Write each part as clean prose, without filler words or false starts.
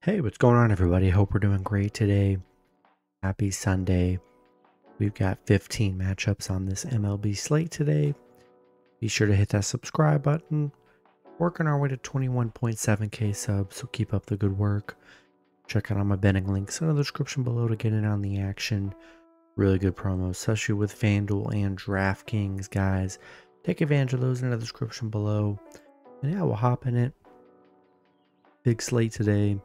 Hey, what's going on, everybody? Hope we're doing great today. Happy Sunday. We've got 15 matchups on this MLB slate today. Be sure to hit that subscribe button. Working our way to 21.7k subs, so keep up the good work. Check out all my betting links in the description below to get in on the action. Really good promos, especially with FanDuel and DraftKings, guys. Take advantage of those in the description below. And yeah, we'll hop in it. Big slate today.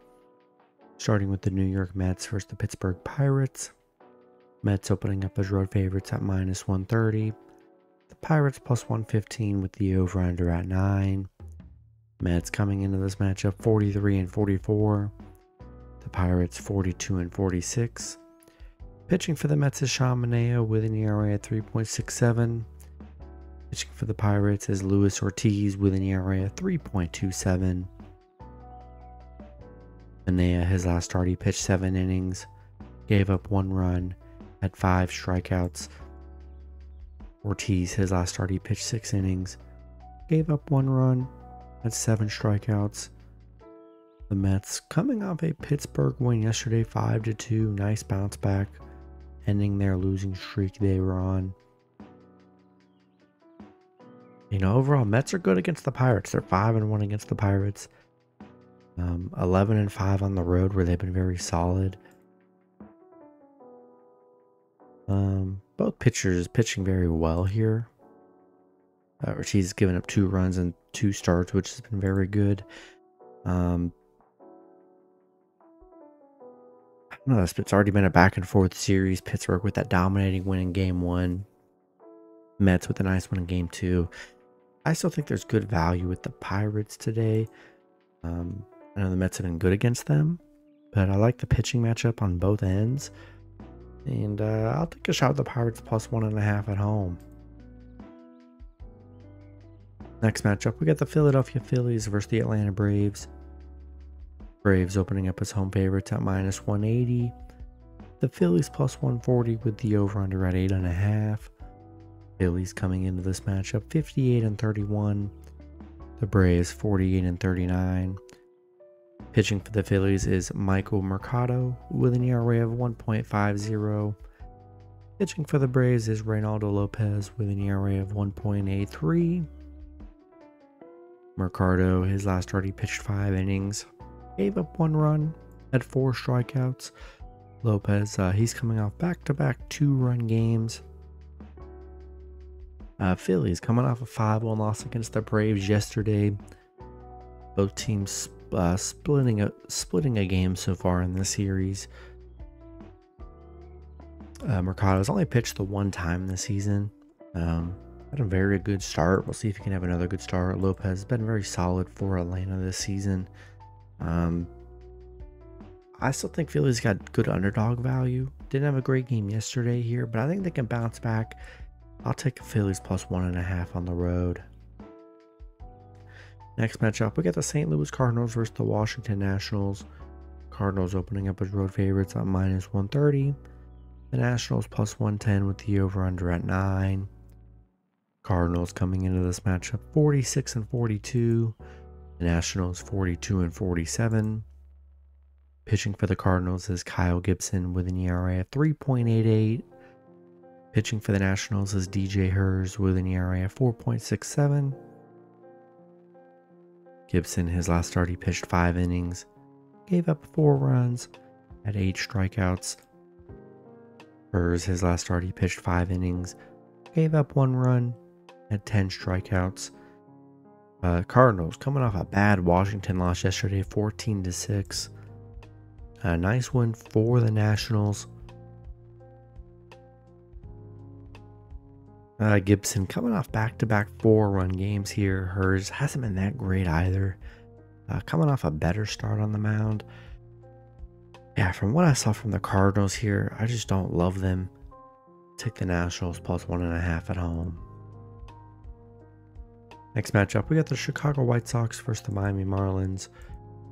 Starting with the New York Mets versus the Pittsburgh Pirates. Mets opening up as road favorites at -130. The Pirates +115 with the over-under at 9. Mets coming into this matchup 43-44. The Pirates 42-46. Pitching for the Mets is Sean Manaea with an ERA at 3.67. Pitching for the Pirates is Luis Ortiz with an ERA at 3.27. Manaea, his last start, he pitched 7 innings, gave up 1 run, had 5 strikeouts. Ortiz, his last start, he pitched 6 innings, gave up 1 run, had 7 strikeouts. The Mets coming off a Pittsburgh win yesterday, 5-2, nice bounce back, ending their losing streak they were on. Overall, Mets are good against the Pirates. They're 5-1 against the Pirates. 11-5 on the road, where they've been very solid. Both pitchers pitching very well here. Ortiz has given up 2 runs and 2 starts, which has been very good. I don't know, it's already been a back and forth series. Pittsburgh with that dominating win in game 1. Mets with a nice one in game 2. I still think there's good value with the Pirates today. I know the Mets have been good against them, but I like the pitching matchup on both ends. And I'll take a shot at the Pirates +1.5 at home. Next matchup, we got the Philadelphia Phillies versus the Atlanta Braves. Braves opening up as home favorites at -180. The Phillies +140 with the over-under at 8.5. Phillies coming into this matchup 58-31. The Braves 48-39. Pitching for the Phillies is Michael Mercado with an ERA of 1.50. Pitching for the Braves is Reynaldo Lopez with an ERA of 1.83. Mercado, his last start, he pitched 5 innings, gave up 1 run, had 4 strikeouts. Lopez, he's coming off back-to-back 2-run games. Phillies coming off a 5-1 loss against the Braves yesterday. Both teams splitting a game so far in this series. Mercado's only pitched the 1 time this season. Had a very good start. We'll see if he can have another good start. Lopez has been very solid for Atlanta this season. I still think Philly's got good underdog value. Didn't have a great game yesterday here, but I think they can bounce back. I'll take the Phillies +1.5 on the road. Next matchup, we got the St. Louis Cardinals versus the Washington Nationals. Cardinals opening up as road favorites at -130. The Nationals +110 with the over-under at 9. Cardinals coming into this matchup 46-42. The Nationals 42-47. Pitching for the Cardinals is Kyle Gibson with an ERA at 3.88. Pitching for the Nationals is DJ Hers with an ERA at 4.67. Gibson, his last start, he pitched 5 innings, gave up 4 runs, had 8 strikeouts. Hers, his last start, he pitched 5 innings, gave up 1 run, had 10 strikeouts. Cardinals coming off a bad Washington loss yesterday, 14-6. A nice win for the Nationals. Gibson coming off back-to-back 4-run games here. Hers hasn't been that great either. Coming off a better start on the mound. Yeah, from what I saw from the Cardinals here, I just don't love them. Take the Nationals +1.5 at home. Next matchup, we got the Chicago White Sox versus the Miami Marlins.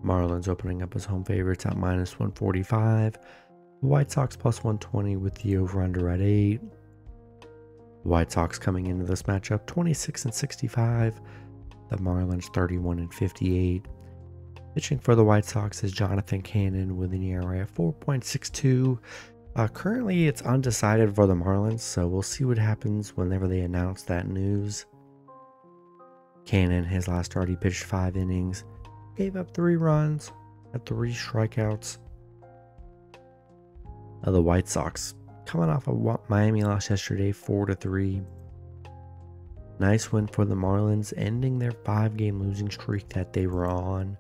Marlins opening up as home favorites at -145. The White Sox +120 with the over-under at 8. The White Sox coming into this matchup 26-65. The Marlins 31-58. Pitching for the White Sox is Jonathan Cannon with an ERA of 4.62. Currently, it's undecided for the Marlins, so we'll see what happens whenever they announce that news. Cannon, his last start, he pitched 5 innings, gave up 3 runs, had 3 strikeouts. The White Sox coming off a Miami loss yesterday, 4-3. Nice win for the Marlins, ending their 5-game losing streak that they were on.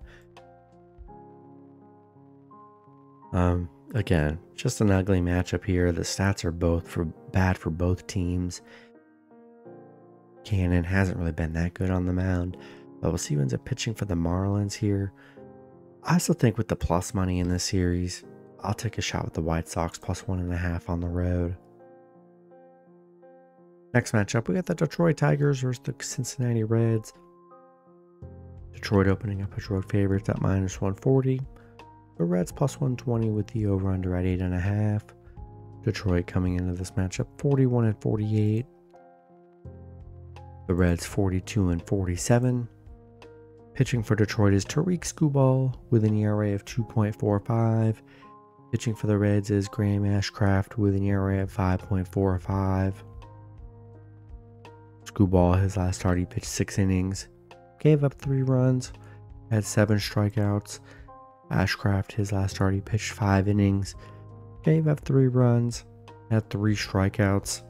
Again, just an ugly matchup here. The stats are both bad for both teams. Cannon hasn't really been that good on the mound, but we'll see who ends up pitching for the Marlins here. I still think with the plus money in this series, I'll take a shot with the White Sox plus 1.5 on the road. Next matchup, we got the Detroit Tigers versus the Cincinnati Reds. Detroit opening up as road favorites at -140. The Reds plus 120 with the over-under at 8.5. Detroit coming into this matchup 41-48. The Reds 42-47. Pitching for Detroit is Tariq Skubal with an ERA of 2.45. Pitching for the Reds is Graham Ashcraft with an ERA of 5.45. Skubal, his last start, he pitched 6 innings, gave up 3 runs, had 7 strikeouts. Ashcraft, his last start, he pitched 5 innings, gave up 3 runs, had 3 strikeouts.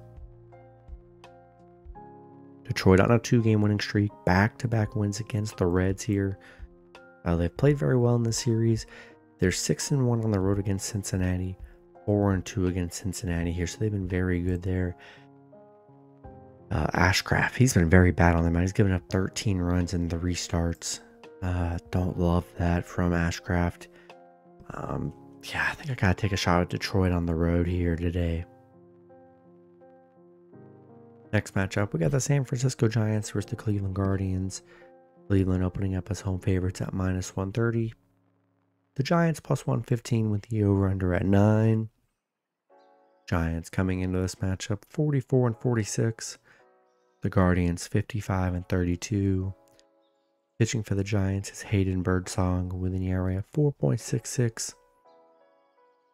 Detroit on a 2-game winning streak, back-to-back wins against the Reds here. They've played very well in this series. They're 6-1 on the road against Cincinnati, 4-2 against Cincinnati here, so they've been very good there. Ashcraft, he's been very bad on them. He's given up 13 runs in 3 starts. Don't love that from Ashcraft. Yeah, I think I gotta take a shot at Detroit on the road here today. Next matchup, we got the San Francisco Giants versus the Cleveland Guardians. Cleveland opening up as home favorites at -130. The Giants plus 115 with the over-under at 9. Giants coming into this matchup 44-46. The Guardians 55-32. Pitching for the Giants is Hayden Birdsong with an ERA of 4.66.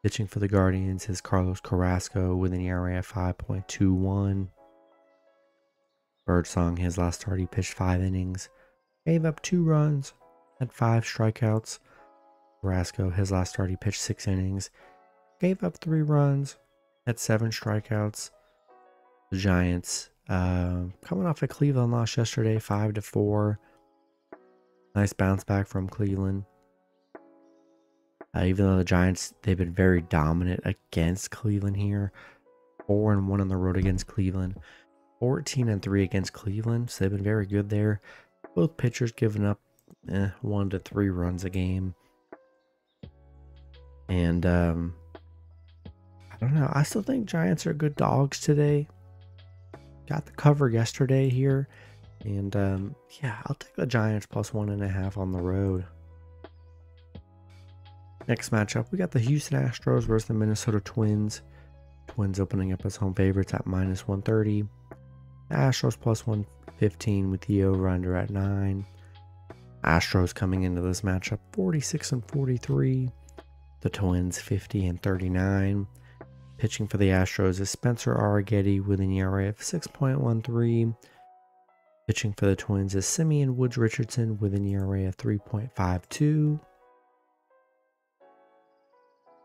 Pitching for the Guardians is Carlos Carrasco with an ERA of 5.21. Birdsong, his last start, he pitched 5 innings, gave up 2 runs, had 5 strikeouts. Carrasco, his last start, he pitched 6 innings, gave up 3 runs, had 7 strikeouts. The Giants, coming off a Cleveland loss yesterday, 5-4. Nice bounce back from Cleveland. Even though the Giants, they've been very dominant against Cleveland here. 4-1 on the road against Cleveland. 14-3 against Cleveland. So they've been very good there. Both pitchers giving up 1 to 3 runs a game. And I don't know. I still think Giants are good dogs today. Got the cover yesterday here. And yeah, I'll take the Giants plus 1.5 on the road. Next matchup, we got the Houston Astros versus the Minnesota Twins. Twins opening up as home favorites at -130. The Astros plus 115 with the over-under at 9. Astros coming into this matchup 46-43. The Twins 50-39. Pitching for the Astros is Spencer Arrighetti with an ERA of 6.13. Pitching for the Twins is Simeon Woods Richardson with an ERA of 3.52.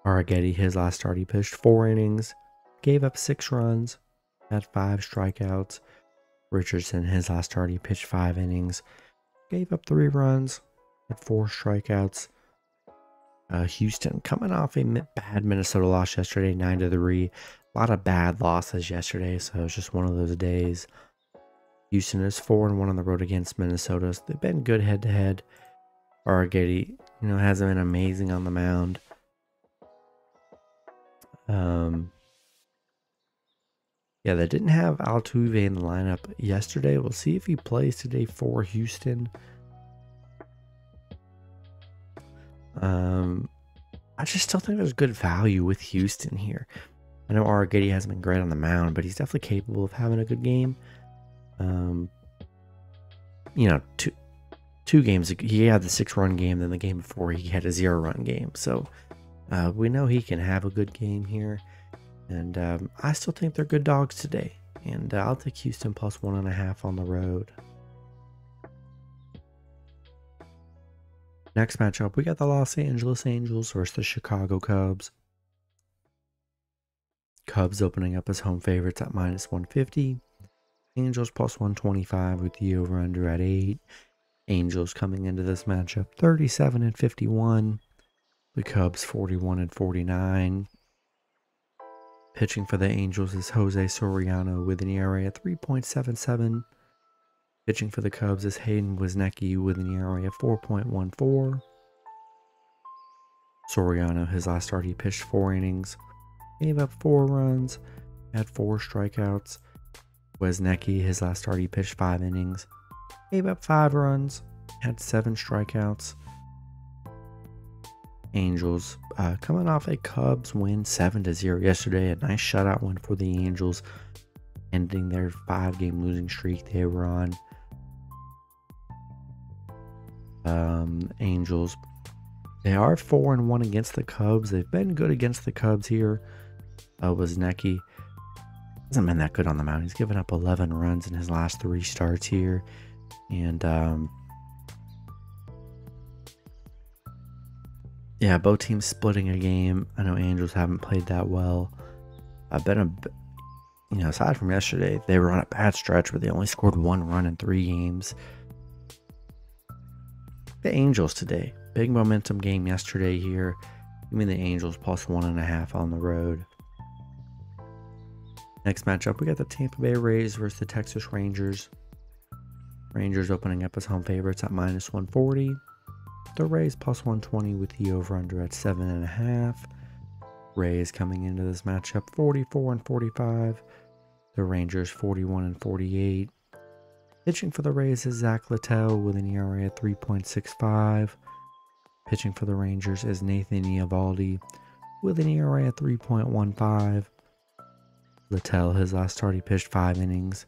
Arrighetti, his last start, he pitched 4 innings, gave up 6 runs, had 5 strikeouts. Richardson, his last start, he pitched 5 innings, gave up 3 runs, had 4 strikeouts. Houston coming off a bad Minnesota loss yesterday, 9-3. A lot of bad losses yesterday, so it was just one of those days. Houston is 4-1 on the road against Minnesota. So they've been good head-to-head. Arrighetti, hasn't been amazing on the mound. Yeah, they didn't have Altuve in the lineup yesterday. We'll see if he plays today for Houston. I just still think there's good value with Houston here. I know Arrighetti hasn't been great on the mound, but he's definitely capable of having a good game. Two 2 games, he had the 6-run game, then the game before he had a 0-run game. So we know he can have a good game here. And I still think they're good dogs today. And I'll take Houston plus 1.5 on the road. Next matchup, we got the Los Angeles Angels versus the Chicago Cubs. Cubs opening up as home favorites at minus 150. Angels plus 125 with the over-under at 8. Angels coming into this matchup 37-51. The Cubs 41-49. Pitching for the Angels is Jose Soriano with an ERA at 3.77. Pitching for the Cubs is Hayden Wesnecky with an ERA of 4.14. Soriano, his last start, he pitched 4 innings, gave up 4 runs, had 4 strikeouts. Wesnecky, his last start, he pitched 5 innings, gave up 5 runs, had 7 strikeouts. Angels coming off a Cubs win 7-0 yesterday. A nice shutout win for the Angels, ending their 5-game losing streak they were on. Angels, they are 4-1 against the Cubs. They've been good against the Cubs here. Wesnecky hasn't been that good on the mound. He's given up 11 runs in his last 3 starts here. And yeah, both teams splitting a game. I know Angels haven't played that well. I've been aside from yesterday, they were on a bad stretch where they only scored 1 run in 3 games. The Angels today, big momentum game yesterday here. Give me the Angels plus 1.5 on the road. Next matchup, we got the Tampa Bay Rays versus the Texas Rangers. Rangers opening up as home favorites at minus 140. The Rays plus 120 with the over-under at 7.5. Rays coming into this matchup 44-45. The Rangers 41-48. Pitching for the Rays is Zach Littell with an ERA at 3.65. Pitching for the Rangers is Nathan Eovaldi with an ERA at 3.15. Littell, his last start, he pitched 5 innings,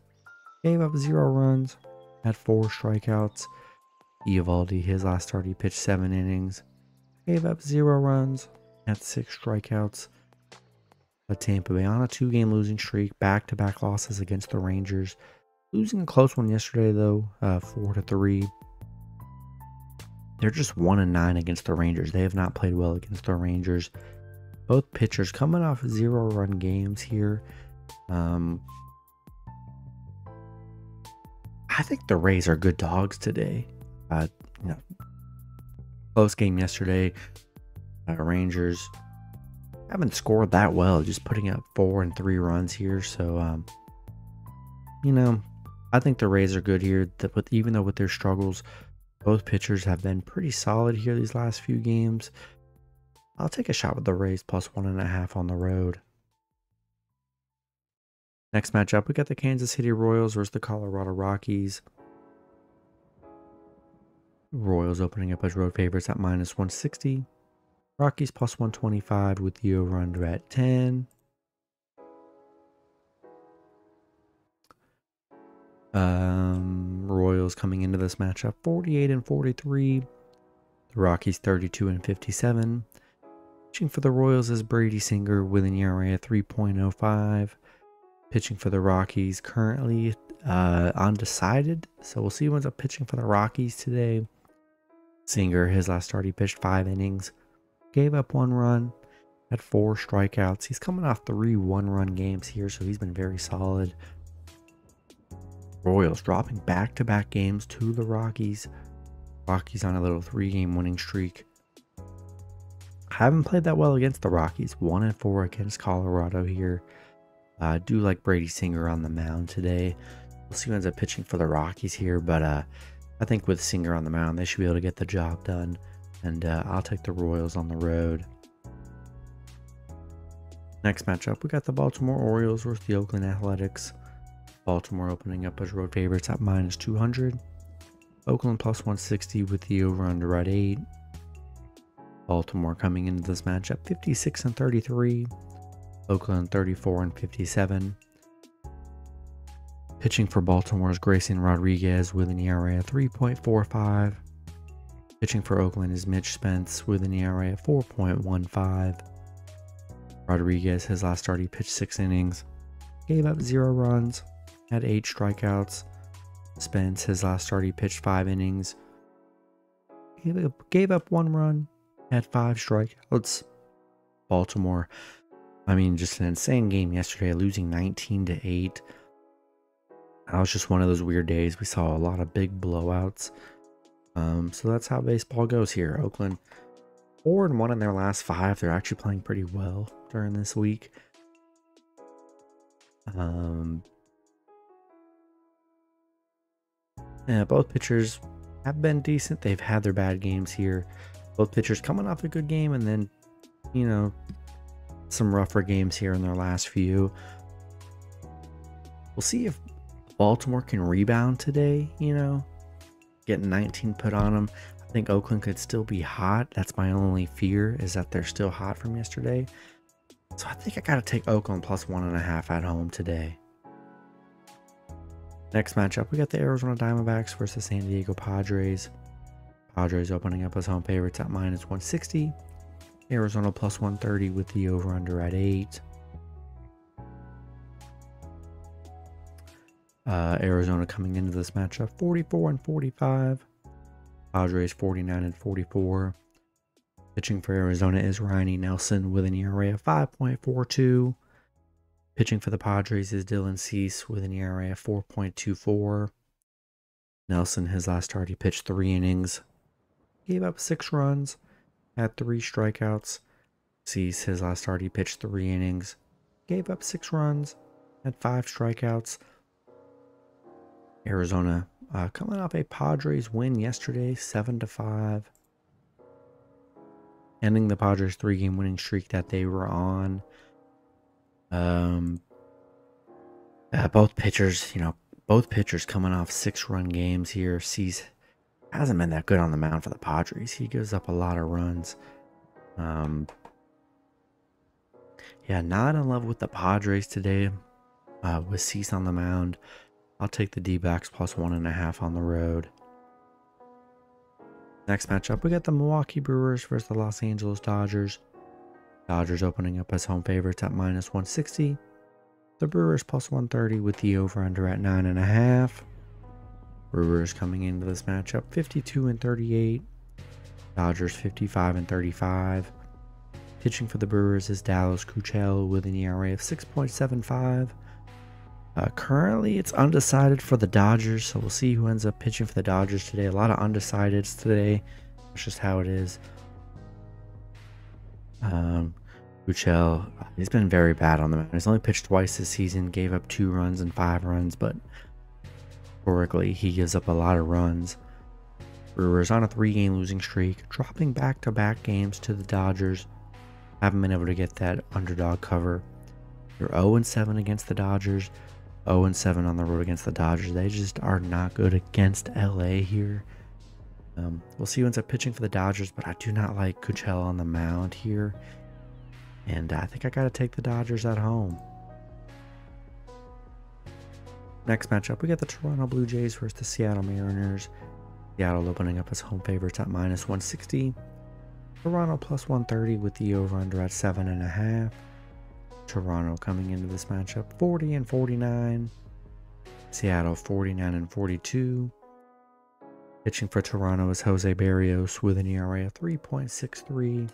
gave up 0 runs, had 4 strikeouts. Eovaldi, his last start, he pitched 7 innings, gave up 0 runs, had 6 strikeouts. But Tampa Bay on a 2-game losing streak, back-to-back losses against the Rangers. Losing a close one yesterday, though, 4-3. They're just 1-9 against the Rangers. They have not played well against the Rangers. Both pitchers coming off 0-run games here. I think the Rays are good dogs today. Close game yesterday. Rangers haven't scored that well, just putting up 4 and 3 runs here. So, I think the Rays are good here. Even though with their struggles, both pitchers have been pretty solid here these last few games. I'll take a shot with the Rays plus 1.5 on the road. Next matchup, we got the Kansas City Royals versus the Colorado Rockies. Royals opening up as road favorites at minus 160. Rockies plus 125 with the over-under at 10. Royals coming into this matchup 48-43. The Rockies 32-57. Pitching for the Royals is Brady Singer with an ERA at 3.05. Pitching for the Rockies currently undecided. So we'll see who ends up pitching for the Rockies today. Singer, his last start, he pitched 5 innings. Gave up 1 run. Had 4 strikeouts. He's coming off 3 one-run games here, so he's been very solid. Royals dropping back-to-back games to the Rockies. Rockies on a little 3-game winning streak. Haven't played that well against the Rockies. 1-4 against Colorado here. I do like Brady Singer on the mound today. We'll see who ends up pitching for the Rockies here, but I think with Singer on the mound, they should be able to get the job done. And I'll take the Royals on the road. Next matchup, we got the Baltimore Orioles versus the Oakland Athletics. Baltimore opening up as road favorites at minus 200. Oakland plus 160 with the over-under at 8. Baltimore coming into this matchup 56-33. Oakland 34-57. Pitching for Baltimore is Grayson Rodriguez with an ERA of 3.45. Pitching for Oakland is Mitch Spence with an ERA of 4.15. Rodriguez, his last start, he pitched 6 innings, gave up 0 runs, had 8 strikeouts. Spence, his last start, he pitched 5 innings, gave up 1 run, had 5 strikeouts. Baltimore, I mean, just an insane game yesterday, losing 19-8. That was just one of those weird days. We saw a lot of big blowouts. So that's how baseball goes here. Oakland 4-1 in their last 5. They're actually playing pretty well during this week. Yeah, both pitchers have been decent. They've had their bad games here. Both pitchers coming off a good game, and then, you know, some rougher games here in their last few. We'll see if Baltimore can rebound today, you know, getting 19 put on them. I think Oakland could still be hot. That's my only fear, is that they're still hot from yesterday. So I think I got to take Oakland plus 1.5 at home today. Next matchup, we got the Arizona Diamondbacks versus San Diego Padres. Padres opening up as home favorites at -160. Arizona plus 130 with the over-under at 8. Arizona coming into this matchup 44-45. Padres 49-44. Pitching for Arizona is Ryan Nelson with an ERA of 5.42. Pitching for the Padres is Dylan Cease with an ERA of 4.24. Nelson, his last start, he pitched 3 innings, gave up 6 runs, had 3 strikeouts. Cease, his last start, he pitched 3 innings, gave up 6 runs, had 5 strikeouts. Arizona coming off a Padres win yesterday, 7-5. Ending the Padres 3-game winning streak that they were on. Both pitchers, both pitchers coming off 6-run games here. Cease hasn't been that good on the mound for the Padres. He gives up a lot of runs. Yeah, not in love with the Padres today. With Cease on the mound, I'll take the D-backs plus 1.5 on the road. Next matchup, we got the Milwaukee Brewers versus the Los Angeles Dodgers. Dodgers opening up as home favorites at -160. The Brewers plus 130 with the over-under at 9.5. Brewers coming into this matchup 52-38. Dodgers 55-35. Pitching for the Brewers is Dallas Keuchel with an ERA of 6.75. Currently, it's undecided for the Dodgers, so we'll see who ends up pitching for the Dodgers today. A lot of undecideds today. That's just how it is. Keuchel, he's been very bad on the mound. He's only pitched twice this season, gave up 2 runs and 5 runs, but historically, he gives up a lot of runs. Brewers on a 3-game losing streak, dropping back-to-back games to the Dodgers. Haven't been able to get that underdog cover. They're 0-7 against the Dodgers. 0-7 on the road against the Dodgers. They just are not good against LA here. We'll see who ends up pitching for the Dodgers, but I do not like Keuchel on the mound here. And I think I got to take the Dodgers at home. Next matchup, we got the Toronto Blue Jays versus the Seattle Mariners. Seattle opening up as home favorites at -160. Toronto plus 130 with the over-under at 7.5. Toronto coming into this matchup 40-49. Seattle 49-42. Pitching for Toronto is Jose Barrios with an ERA of 3.63.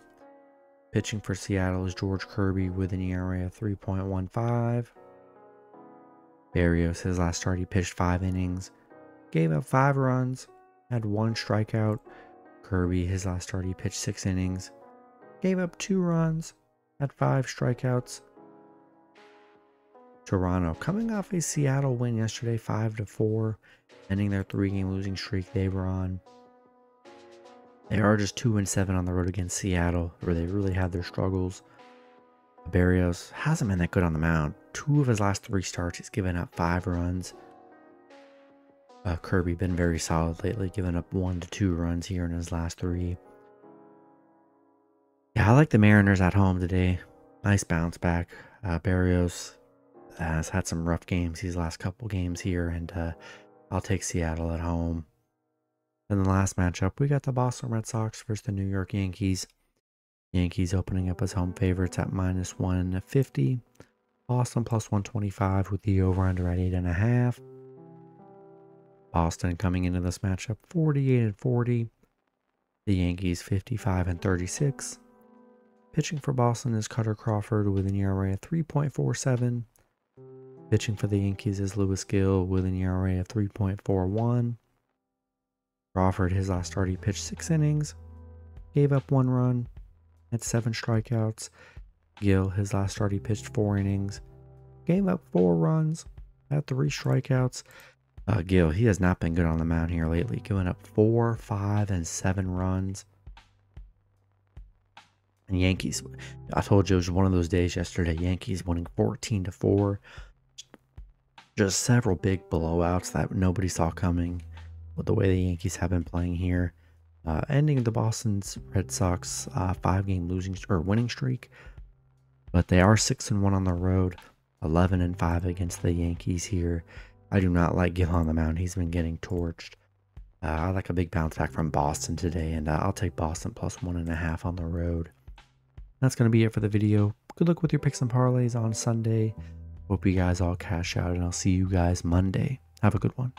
Pitching for Seattle is George Kirby with an ERA of 3.15. Barrios, his last start, he pitched 5 innings, gave up 5 runs, had 1 strikeout. Kirby, his last start, he pitched 6 innings, gave up 2 runs, had 5 strikeouts. Toronto coming off a Seattle win yesterday, 5-4, ending their 3-game losing streak they were on. They are just 2-7 on the road against Seattle, where they really had their struggles. Barrios hasn't been that good on the mound. 2 of his last 3 starts, he's given up 5 runs. Kirby been very solid lately, giving up 1 to 2 runs here in his last 3. Yeah, I like the Mariners at home today. Nice bounce back. Barrios has had some rough games these last couple games here, and I'll take Seattle at home. In the last matchup, we got the Boston Red Sox versus the New York Yankees. Yankees opening up as home favorites at -150. Boston +125 with the over-under at 8.5. Boston coming into this matchup 48-40. The Yankees 55-36. Pitching for Boston is Cutter Crawford with an ERA of 3.47. Pitching for the Yankees is Lewis Gill with an ERA of 3.41. Crawford, his last start, he pitched 6 innings, gave up 1 run, had 7 strikeouts. Gill, his last start, he pitched 4 innings, gave up 4 runs, had 3 strikeouts. Gill, he has not been good on the mound here lately, giving up 4, 5, and 7 runs. And Yankees, I told you it was one of those days yesterday. Yankees winning 14-4. Just several big blowouts that nobody saw coming with the way the Yankees have been playing here. Ending the Boston's Red Sox 5-game winning streak. But they are 6-1 on the road, 11-5 against the Yankees here. I do not like Gill on the mound. He's been getting torched. I like a big bounce back from Boston today, and I'll take Boston +1.5 on the road. That's going to be it for the video. Good luck with your picks and parlays on Sunday. Hope you guys all cash out, and I'll see you guys Monday. Have a good one.